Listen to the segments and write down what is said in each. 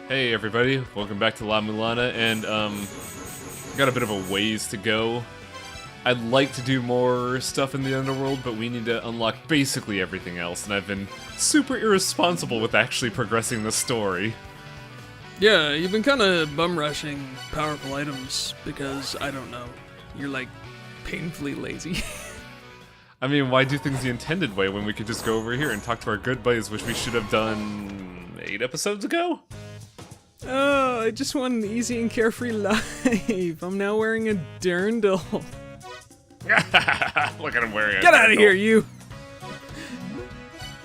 Hey everybody, welcome back to La-Mulana, and got a bit of a ways to go. I'd like to do more stuff in the underworld, but we need to unlock basically everything else, and I've been super irresponsible with actually progressing the story. Yeah, you've been kind of bum rushing powerful items because, I don't know, you're like painfully lazy. I mean, why do things the intended way when we could just go over here and talk to our good buddies, which we should have done 8 episodes ago? Oh, I just want an easy and carefree life. I'm now wearing a dirndl. Look at him wearing it. Get out of here, you!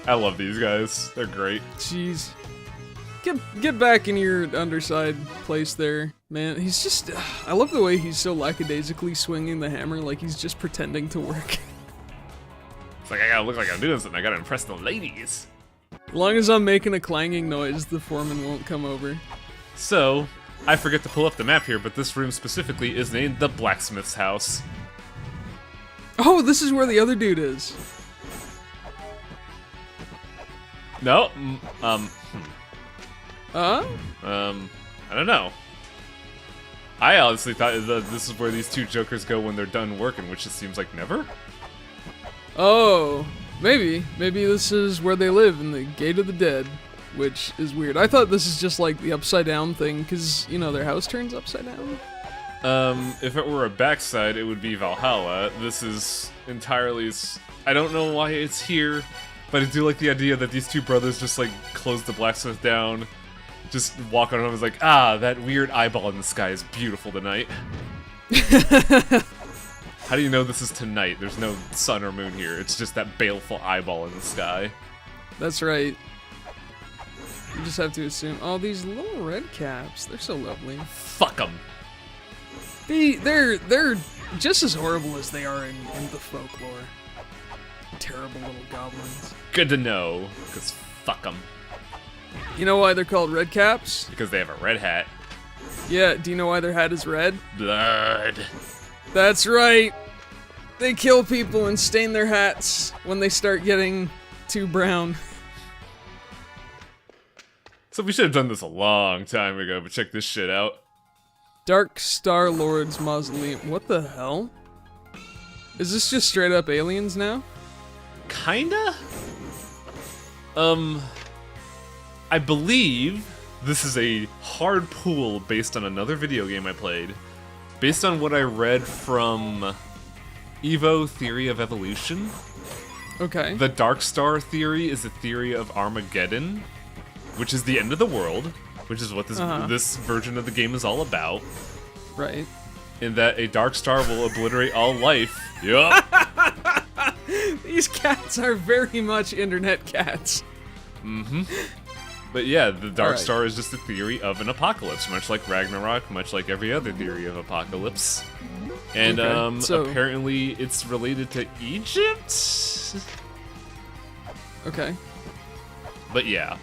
I love these guys. They're great. Jeez. Get back in your underside place there, man. He's just... I love the way he's so lackadaisically swinging the hammer like he's just pretending to work. It's like, I gotta look like I'm doing something. I gotta impress the ladies. As long as I'm making a clanging noise, the foreman won't come over. So, I forget to pull up the map here, but this room specifically is named the Blacksmiths house. Oh, this is where the other dude is. No, Huh? I don't know. I honestly thought that this is where these two jokers go when they're done working, which it seems like never. Oh, maybe. Maybe this is where they live, in the Gate of the Dead, which is weird. I thought this is just like the upside down thing, because, you know, their house turns upside down. If it were a backside, it would be Valhalla. This is entirely... I don't know why it's here, but I do like the idea that these two brothers just, like, close the blacksmith down, just walk on him and is like, ah, that weird eyeball in the sky is beautiful tonight. How do you know this is tonight? There's no sun or moon here. It's just that baleful eyeball in the sky. That's right. You just have to assume. Oh, these little red caps. They're so lovely. Fuck them. They're just as horrible as they are in the folklore. Terrible little goblins. Good to know, because fuck them. You know why they're called red caps? Because they have a red hat. Yeah, do you know why their hat is red? Blood. That's right. They kill people and stain their hats when they start getting too brown. So we should have done this a long time ago, but check this shit out. Dark Star Lord's Mausoleum. What the hell? Is this just straight up aliens now? Kinda? I believe this is a hard pull based on another video game I played. Based on what I read from Evo Theory of Evolution. Okay. The Dark Star theory is a theory of Armageddon, which is the end of the world, which is what this version of the game is all about. Right. In that a dark star will obliterate all life. Yup. These cats are very much internet cats. Mm-hmm. But yeah, the Dark Alright. Star is just a theory of an apocalypse, much like Ragnarok, much like every other theory of apocalypse. And Okay, so- apparently it's related to Egypt? Okay. But yeah.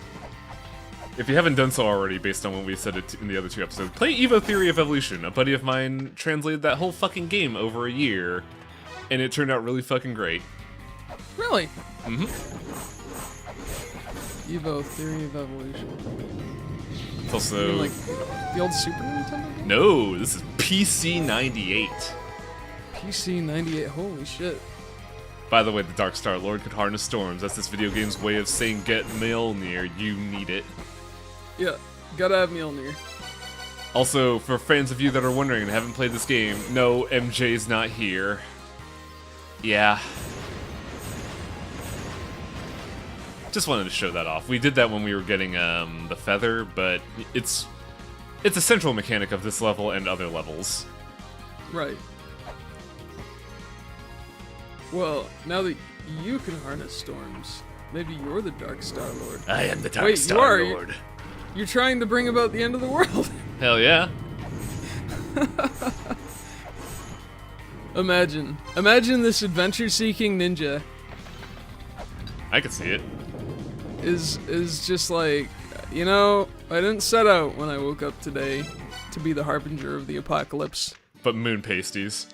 If you haven't done so already, based on what we said in the other 2 episodes, play Evo Theory of Evolution. A buddy of mine translated that whole fucking game over a year, and it turned out really fucking great. Really? Mm-hmm. Evo Theory of Evolution. It's You also... mean, like the old Super Nintendo game? No, this is PC 98. PC 98. Holy shit. By the way, the Dark Star Lord could harness storms. That's this video game's way of saying get Mjolnir, you need it. Yeah, gotta have Mjolnir. Also, for fans of you that are wondering and haven't played this game, no, MJ's not here. Yeah. Just wanted to show that off. We did that when we were getting the feather, but it's a central mechanic of this level and other levels. Right. Well, now that you can harness storms, maybe you're the Dark Star Lord. I am the Dark Wait, Star you are? Lord. You're trying to bring about the end of the world. Hell yeah. Imagine this adventure-seeking ninja I could see it. is just like, you know, I didn't set out when I woke up today to be the harbinger of the apocalypse. But moon pasties.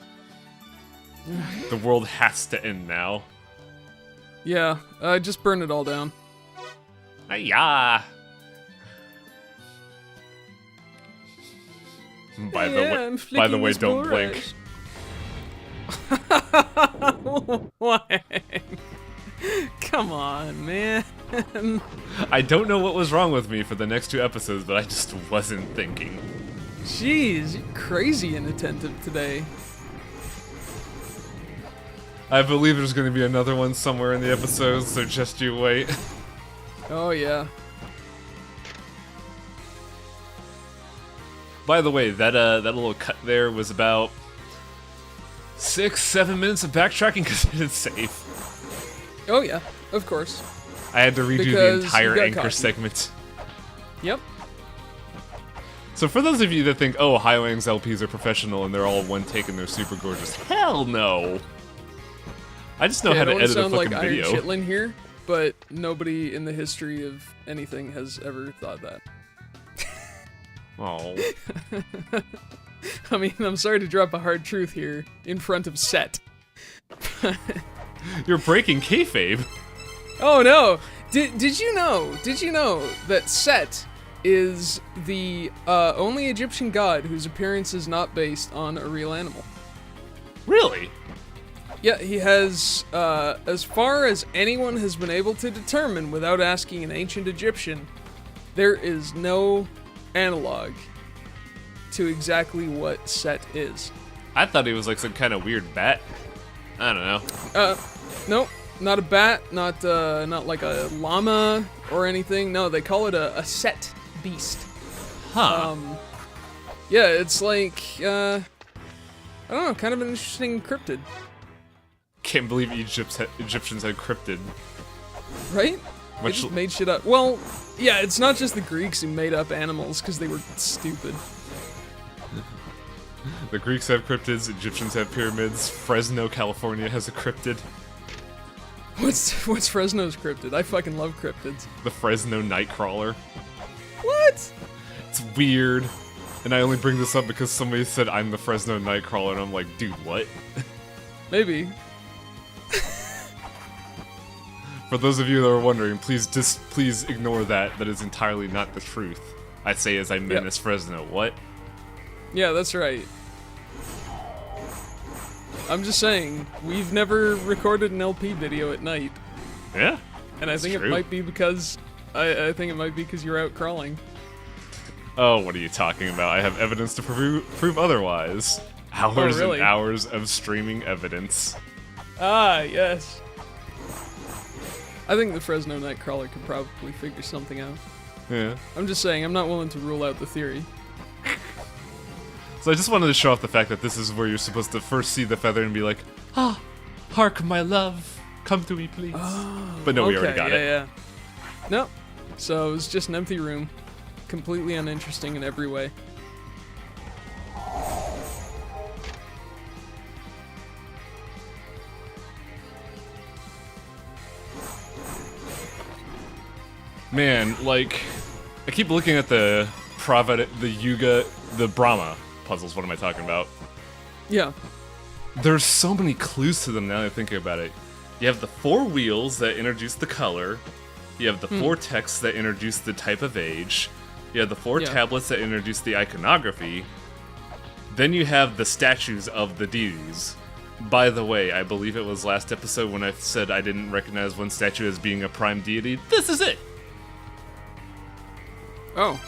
The world has to end now. Yeah, just burn it all down. Hiya! By I'm by the flicking way, this don't blink. What? Come on, man. I don't know what was wrong with me for the next 2 episodes, but I just wasn't thinking. Jeez, you're crazy inattentive today. I believe there's going to be another one somewhere in the episode, so just you wait. Oh, yeah. By the way, that little cut there was about 6-7 minutes of backtracking because I didn't save. Oh, yeah, of course. I had to redo the Because entire you got anchor cocky. segment. Yep. So for those of you that think, oh, Highwang's LPs are professional and they're all one take and they're super gorgeous, hell no! I just know Okay, how to I don't edit a sound fucking like video. Iron Chitlin here, but nobody in the history of anything has ever thought that. Oh. I mean, I'm sorry to drop a hard truth here in front of Set. You're breaking kayfabe. Oh no! Did you know? Did you know that Set is the only Egyptian god whose appearance is not based on a real animal? Really? Yeah, he has, as far as anyone has been able to determine without asking an ancient Egyptian, there is no analog to exactly what Set is. I thought he was like some kind of weird bat. I don't know. Nope, not a bat, not like a llama or anything. No, they call it a Set beast. Huh. Yeah, it's like, I don't know, kind of an interesting cryptid. Can't believe Egyptians had cryptid. Right? They Much just made shit up. Well, yeah, it's not just the Greeks who made up animals because they were stupid. The Greeks have cryptids, Egyptians have pyramids, Fresno, California has a cryptid. What's Fresno's cryptid? I fucking love cryptids. The Fresno Nightcrawler. What? It's weird. And I only bring this up because somebody said I'm the Fresno Nightcrawler, and I'm like, dude, what? Maybe. For those of you that are wondering, please ignore that. That is entirely not the truth. I say as I menace Fresno. What? Yeah, that's right. I'm just saying, we've never recorded an LP video at night, Yeah. and I think it might be because I think it might be because you're out crawling. Oh, what are you talking about? I have evidence to prove otherwise. Hours really? and hours of streaming evidence. Ah, yes. I think the Fresno Nightcrawler could probably figure something out. Yeah. I'm just saying, I'm not willing to rule out the theory. So I just wanted to show off the fact that this is where you're supposed to first see the feather and be like, ah, hark my love, come to me please. But no, we already got it. Yeah. No. So it was just an empty room. Completely uninteresting in every way. Man, like, I keep looking at the Yuga, the Brahma puzzles. What am I talking about? Yeah. There's so many clues to them now that I think about it. You have the 4 wheels that introduce the color. You have the 4 texts that introduce the type of age. You have the 4 tablets that introduce the iconography. Then you have the statues of the deities. By the way, I believe it was last episode when I said I didn't recognize one statue as being a prime deity. This is it! Oh.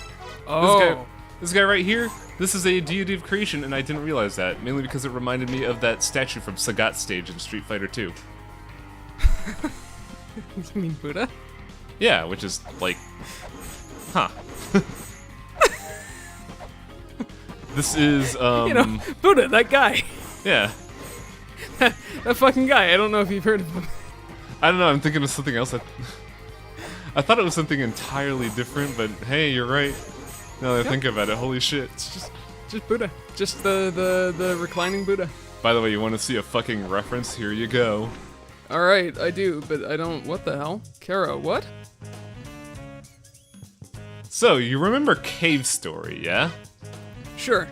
Oh. This guy right here, this is a deity of creation, and I didn't realize that, mainly because it reminded me of that statue from Sagat's stage in Street Fighter 2. You mean Buddha? Yeah, which is, like, huh. This is, You know, Buddha, that guy. yeah. That fucking guy. I don't know if you've heard of him. I don't know, I'm thinking of something else. I thought it was something entirely different, but hey, you're right. Now that I think about it, holy shit. It's just Buddha. Just the reclining Buddha. By the way, you want to see a fucking reference? Here you go. Alright, I do, but I don't... What the hell? Kara, what? So, you remember Cave Story, yeah? Sure.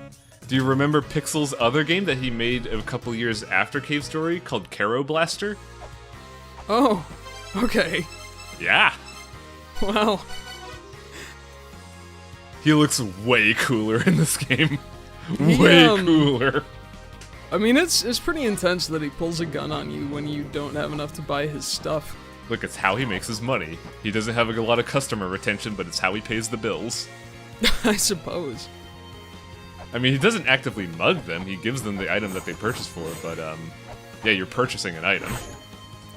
Do you remember Pixel's other game that he made a couple years after Cave Story called Caro Blaster? Oh, okay. Yeah. Wow. He looks way cooler in this game. Way cooler. I mean, it's pretty intense that he pulls a gun on you when you don't have enough to buy his stuff. Look, it's how he makes his money. He doesn't have a lot of customer retention, but it's how he pays the bills. I suppose. I mean, he doesn't actively mug them. He gives them the item that they purchase for, but, yeah, you're purchasing an item.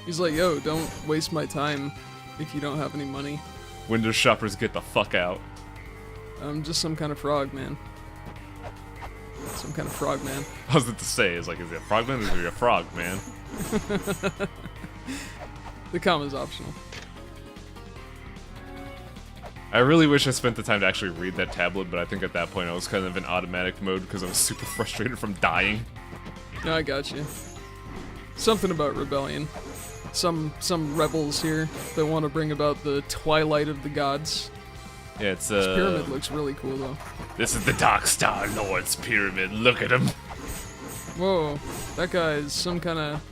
He's like, yo, don't waste my time if you don't have any money. Windows shoppers, get the fuck out. I'm just some kind of frog, man. Some kind of frog, man. I was about to say, is he a frogman or is he a frog, man? The comma's optional. I really wish I spent the time to actually read that tablet, but I think at that point I was kind of in automatic mode because I was super frustrated from dying. No, I got you. Something about rebellion. Some rebels here that want to bring about the twilight of the gods. Yeah, it's This pyramid looks really cool, though. This is the Dark Star Lord's pyramid. Look at him. Whoa, that guy is some kind of...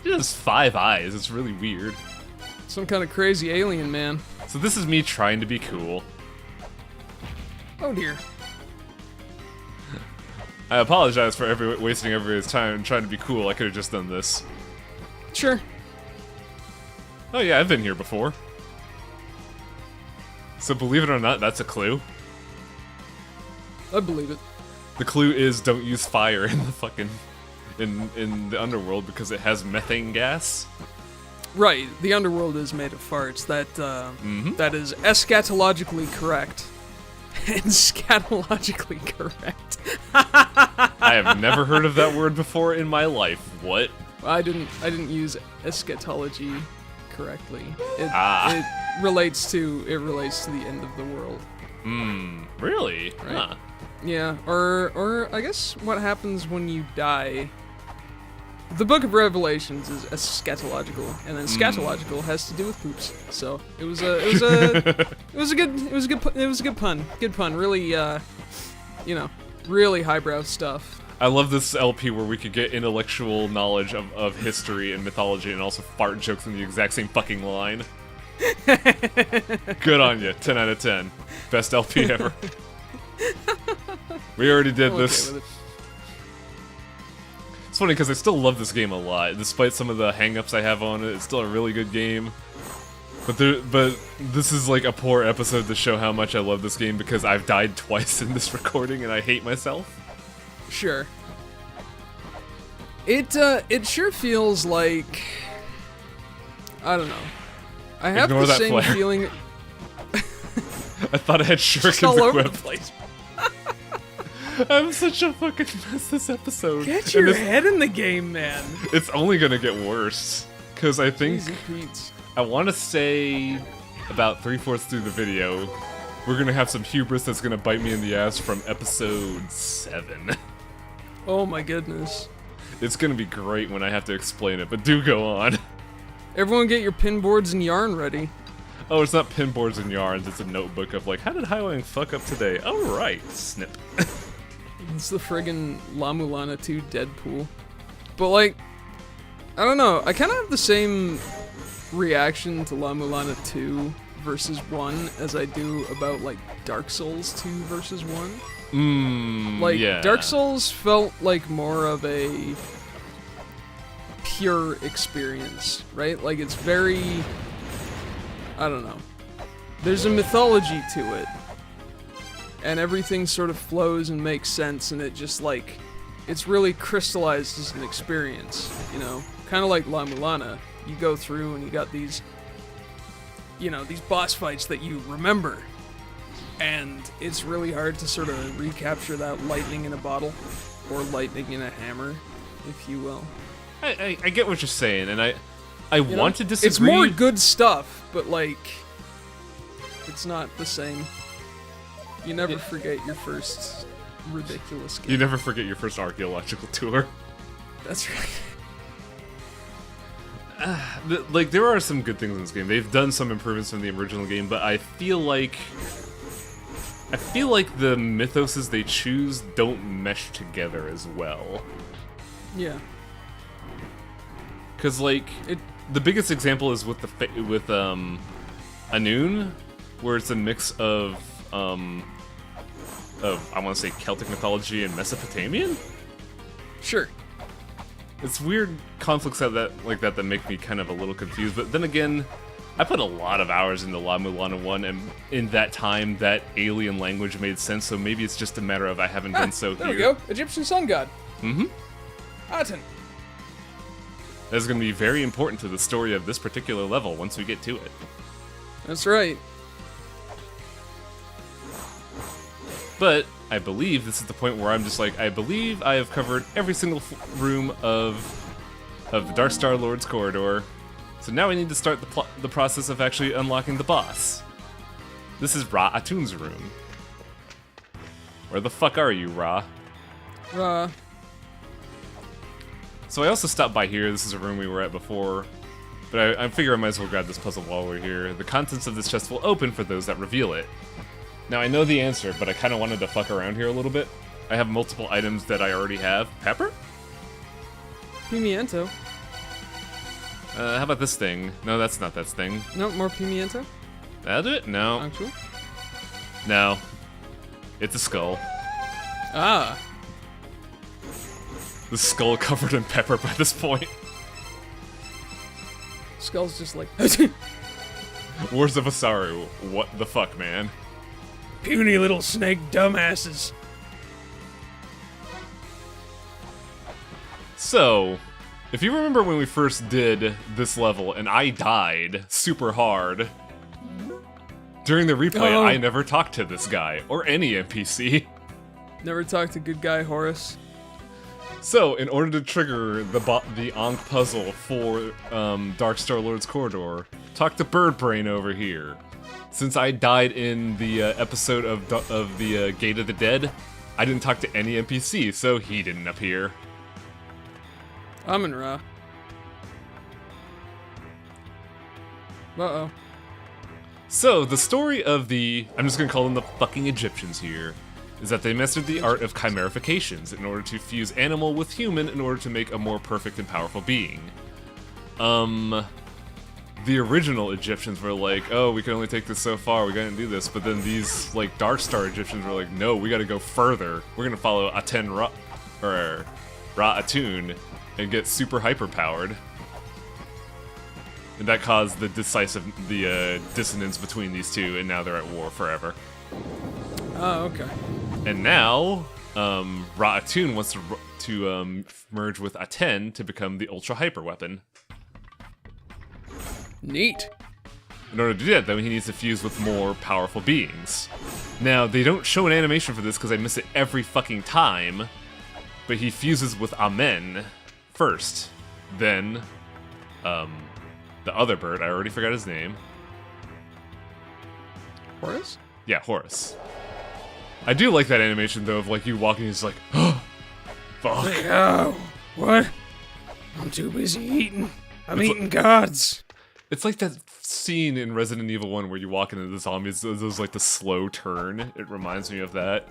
He has 5 eyes. It's really weird. Some kind of crazy alien, man. So this is me trying to be cool. Oh dear. I apologize for wasting everybody's time and trying to be cool. I could have just done this. Sure. Oh yeah, I've been here before. So believe it or not, that's a clue. I believe it. The clue is don't use fire in the fucking... in the underworld because it has methane gas. Right, the underworld is made of farts. That is eschatologically correct. And scatologically correct. I have never heard of that word before in my life. What? I didn't use eschatology correctly. It relates to the end of the world. Really? Right. Huh. Yeah, or I guess what happens when you die. The Book of Revelations is eschatological, and then scatological has to do with poops. So it was a good pun. Good pun. Really, really highbrow stuff. I love this LP where we could get intellectual knowledge of history and mythology and also fart jokes in the exact same fucking line. Good on you. 10 out of 10. Best LP ever. We already did this. It's funny because I still love this game a lot, despite some of the hang-ups I have on it. It's still a really good game. But this is like a poor episode to show how much I love this game because I've died twice in this recording and I hate myself. Sure. It sure feels like, I don't know. I have Ignore the that same flare. feeling. I thought I had shurikens all over the equipped. place. I'm such a fucking mess this episode. Get your head in the game, man. It's only gonna get worse. Because I think, Easy Pete's. I want to say about 3/4 through the video, we're gonna have some hubris that's gonna bite me in the ass from episode 7. Oh my goodness. It's gonna be great when I have to explain it, but do go on. Everyone get your pin boards and yarn ready. Oh, it's not pinboards and yarns, it's a notebook of like, how did Highwaying fuck up today? Oh right, snip. It's the friggin' La-Mulana 2 Deadpool. But like, I don't know, I kinda have the same reaction to La-Mulana 2 versus 1 as I do about like Dark Souls 2 versus 1. Like, yeah. Dark Souls felt like more of a pure experience, right? Like, it's very, I don't know. There's a mythology to it. And everything sort of flows and makes sense, and it just, like, it's really crystallized as an experience, you know? Kind of like La-Mulana. You go through and you got these, you know, these boss fights that you remember. And it's really hard to sort of recapture that lightning in a bottle, or lightning in a hammer, if you will. I get what you're saying, and I You want know? to disagree. It's more good stuff, but like, it's not the same. You never forget your first ridiculous game. You never forget your first archaeological tour. That's right. Like, there are some good things in this game. They've done some improvements from the original game, but I feel like the mythoses they choose don't mesh together as well. Yeah. Cause like the biggest example is with Anun, where it's a mix of I want to say Celtic mythology and Mesopotamian? Sure. It's weird conflicts like that make me kind of a little confused, but then again, I put a lot of hours into La-Mulana 1, and in that time, that alien language made sense, so maybe it's just a matter of I haven't done so there here. There we go. Egyptian sun god. Mm-hmm. Aten. That's going to be very important to the story of this particular level once we get to it. That's right. But I believe this is the point where I'm just like, I believe I have covered every single room of the Dark Star Lord's corridor. So now we need to start the process of actually unlocking the boss. This is Ra-Atun's room. Where the fuck are you, Ra? Ra. So I also stopped by here. This is a room we were at before. But I figure I might as well grab this puzzle while we're here. The contents of this chest will open for those that reveal it. Now I know the answer, but I kind of wanted to fuck around here a little bit. I have multiple items that I already have. Pepper? Pimiento. How about this thing? No, that's not that thing. No, more pimiento? That'll do it? No. Actual? No. It's a skull. Ah. The skull covered in pepper by this point. Skull's just like... Wars of Asaru. What the fuck, man? Puny little snake dumbasses. So, if you remember when we first did this level and I died super hard, during the replay I never talked to this guy, or any NPC. Never talked to good guy Horace. So, in order to trigger the Ankh puzzle for Dark Star Lord's corridor, talk to Bird Brain over here. Since I died in the episode of the Gate of the Dead, I didn't talk to any NPC, so he didn't appear. Aten-Ra. Uh-oh. So, the story of I'm just gonna call them the fucking Egyptians here, is that they mastered the art of chimerifications in order to fuse animal with human in order to make a more perfect and powerful being. The original Egyptians were like, oh, we can only take this so far, we gotta do this, but then these, like, Dark Star Egyptians were like, no, we gotta go further. We're gonna follow Aten-Ra, or Ra-Atun, and get super hyper-powered. And that caused the dissonance between these two, and now they're at war forever. Oh, okay. And now, Ra-Atun wants to merge with Aten to become the Ultra Hyper weapon. Neat. In order to do that, though, he needs to fuse with more powerful beings. Now, they don't show an animation for this because I miss it every fucking time, but he fuses with Amen first. Then, the other bird, I already forgot his name. Horace? Yeah, Horus. I do like that animation, though, of like you walking and it's like, oh, fuck. Like, oh, what? I'm too busy eating. I'm eating gods. It's like that scene in Resident Evil 1 where you walk into the zombies, there's like the slow turn. It reminds me of that.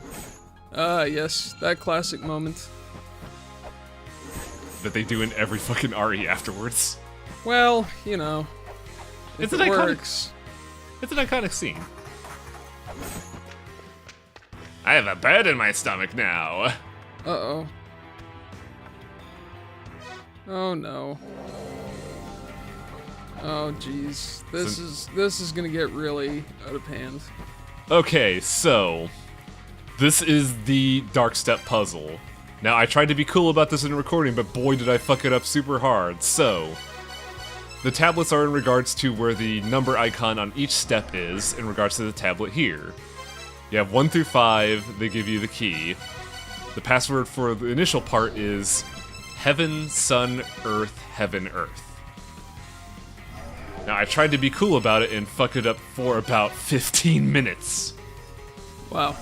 Yes, that classic moment. That they do in every fucking RE afterwards. Well, you know, It's it an works. It's an iconic scene. I have a bird in my stomach now. Uh-oh. Oh no. Oh jeez. This is gonna get really out of hand. Okay, so this is the Dark Step puzzle. Now I tried to be cool about this in recording, but boy did I fuck it up super hard. So the tablets are in regards to where the number icon on each step is in regards to the tablet here. You have 1 through 5, they give you the key. The password for the initial part is Heaven, Sun, Earth, Heaven, Earth. Now, I tried to be cool about it and fuck it up for about 15 minutes. Wow.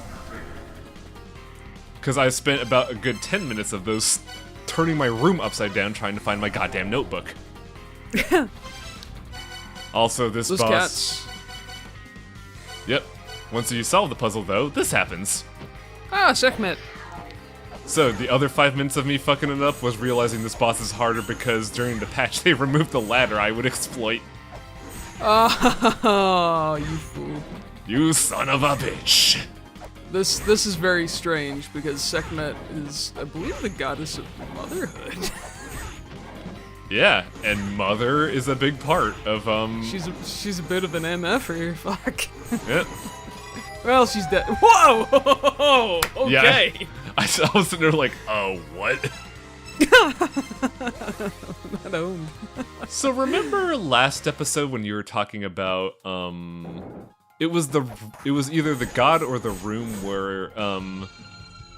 Because I spent about a good 10 minutes of those turning my room upside down trying to find my goddamn notebook. Also, this Those boss... cats. Yep. Once you solve the puzzle, though, this happens. Ah, Sekhmet. So, the other 5 minutes of me fucking it up was realizing this boss is harder because during the patch they removed the ladder I would exploit. Oh, you fool. You son of a bitch. This is very strange because Sekhmet is, I believe, the goddess of motherhood. Yeah, and mother is a big part of She's a bit of an MF-er, fuck. Yep. Well, she's dead. Whoa! Okay. Yeah, I was sitting there like, oh, what? Not owned. So remember last episode when you were talking about it was either the god or the room where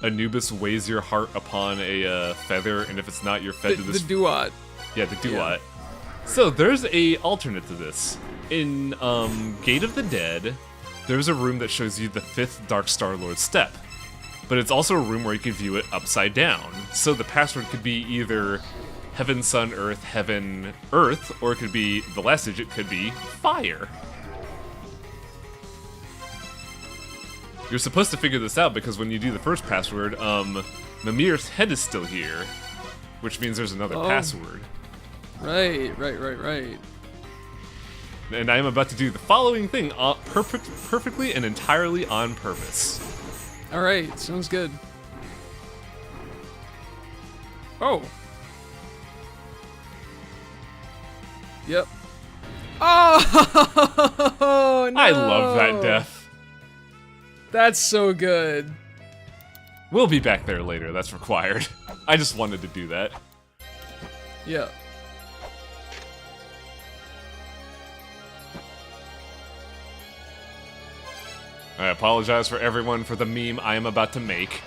Anubis weighs your heart upon a feather, and if it's not, you're fed to this. The duat. Yeah, the duat. So there's a alternate to this. In Gate of the Dead, there's a room that shows you the 5th Dark Star Lord step. But it's also a room where you can view it upside down. So the password could be either Heaven, Sun, Earth, Heaven, Earth, or it could be, the last digit could be Fire. You're supposed to figure this out because when you do the first password, Mimir's head is still here, which means there's another password. Right. And I am about to do the following thing perfectly and entirely on purpose. Alright, sounds good. Oh. Yep. Oh, no! I love that death. That's so good. We'll be back there later, that's required. I just wanted to do that. Yeah. I apologize for everyone for the meme I am about to make.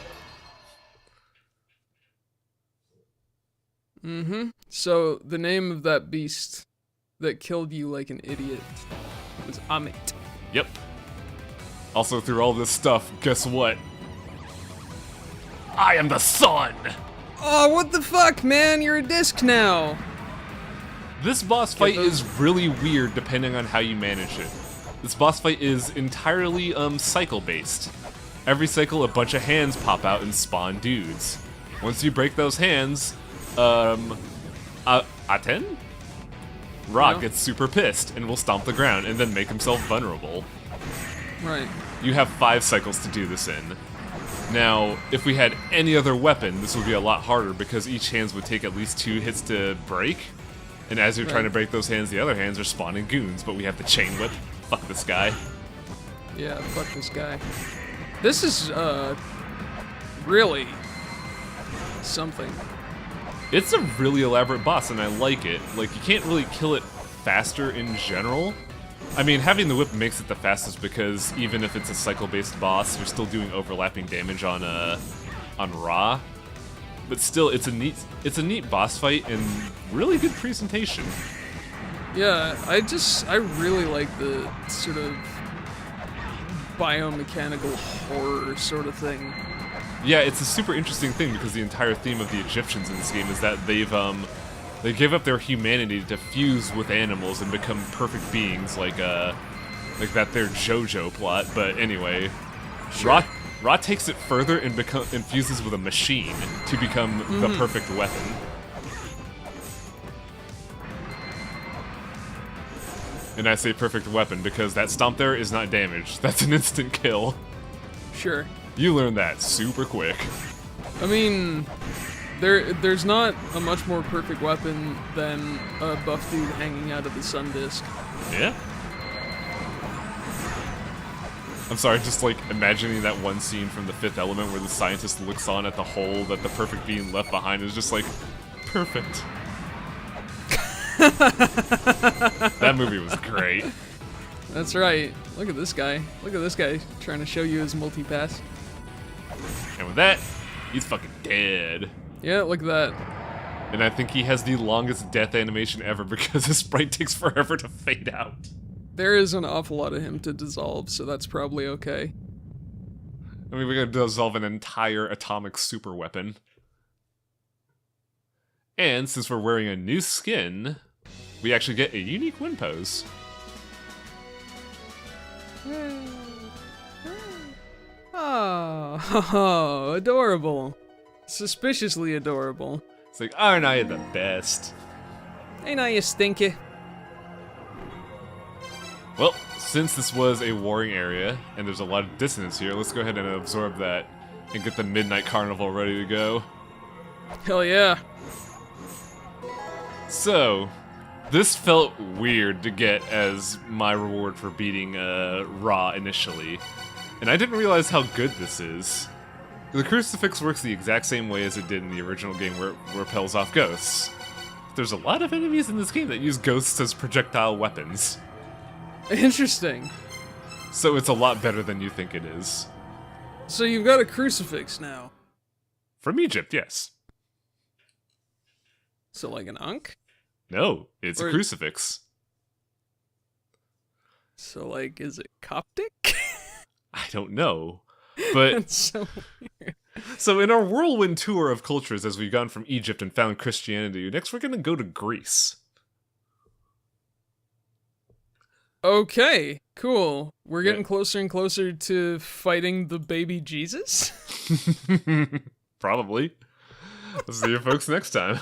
So, the name of that beast that killed you like an idiot was Amit. Yep. Also, through all this stuff, guess what? I am the sun! Oh, what the fuck, man? You're a disc now! This boss fight is really weird depending on how you manage it. This boss fight is entirely, cycle-based. Every cycle, a bunch of hands pop out and spawn dudes. Once you break those hands, Aten-Ra gets super pissed and will stomp the ground and then make himself vulnerable. Right. You have 5 cycles to do this in. Now, if we had any other weapon, this would be a lot harder because each hands would take at least 2 hits to break. And as you're trying to break those hands, the other hands are spawning goons, but we have the chain whip. Fuck this guy. Yeah, fuck this guy. This is, really something. It's a really elaborate boss, and I like it. Like, you can't really kill it faster in general. I mean, having the whip makes it the fastest because even if it's a cycle-based boss, you're still doing overlapping damage on Ra. But still, it's a neat boss fight and really good presentation. Yeah, I really like the sort of biomechanical horror sort of thing. Yeah, it's a super interesting thing because the entire theme of the Egyptians in this game is that they give up their humanity to fuse with animals and become perfect beings, like that their JoJo plot. But anyway, Sure. Ra takes it further and fuses with a machine to become the perfect weapon. And I say perfect weapon because that stomp there is not damage. That's an instant kill. Sure. You learn that super quick. I mean, there's not a much more perfect weapon than a buff dude hanging out of the sun disk. Yeah. I'm sorry, just like imagining that one scene from The Fifth Element where the scientist looks on at the hole that the perfect being left behind is just like, perfect. That movie was great. That's right. Look at this guy. Look at this guy trying to show you his multi-pass. And with that, he's fucking dead. Yeah, look at that. And I think he has the longest death animation ever because his sprite takes forever to fade out. There is an awful lot of him to dissolve, so that's probably okay. I mean, we're gonna dissolve an entire atomic super weapon. And since we're wearing a new skin, we actually get a unique win pose. Oh, adorable. Suspiciously adorable. It's like, aren't I the best? Ain't I you stinky? Well, since this was a warring area, and there's a lot of dissonance here, let's go ahead and absorb that and get the Midnight Carnival ready to go. Hell yeah. So, this felt weird to get as my reward for beating Ra initially, and I didn't realize how good this is. The crucifix works the exact same way as it did in the original game where it repels off ghosts. There's a lot of enemies in this game that use ghosts as projectile weapons. Interesting. So it's a lot better than you think it is. So you've got a crucifix now. From Egypt, yes. So like an Ankh? No, it's a crucifix. So like, is it Coptic? I don't know. But That's so weird. So in our whirlwind tour of cultures as we've gone from Egypt and found Christianity, next we're going to go to Greece. Okay, cool. We're getting closer and closer to fighting the baby Jesus? Probably. We'll see you folks next time.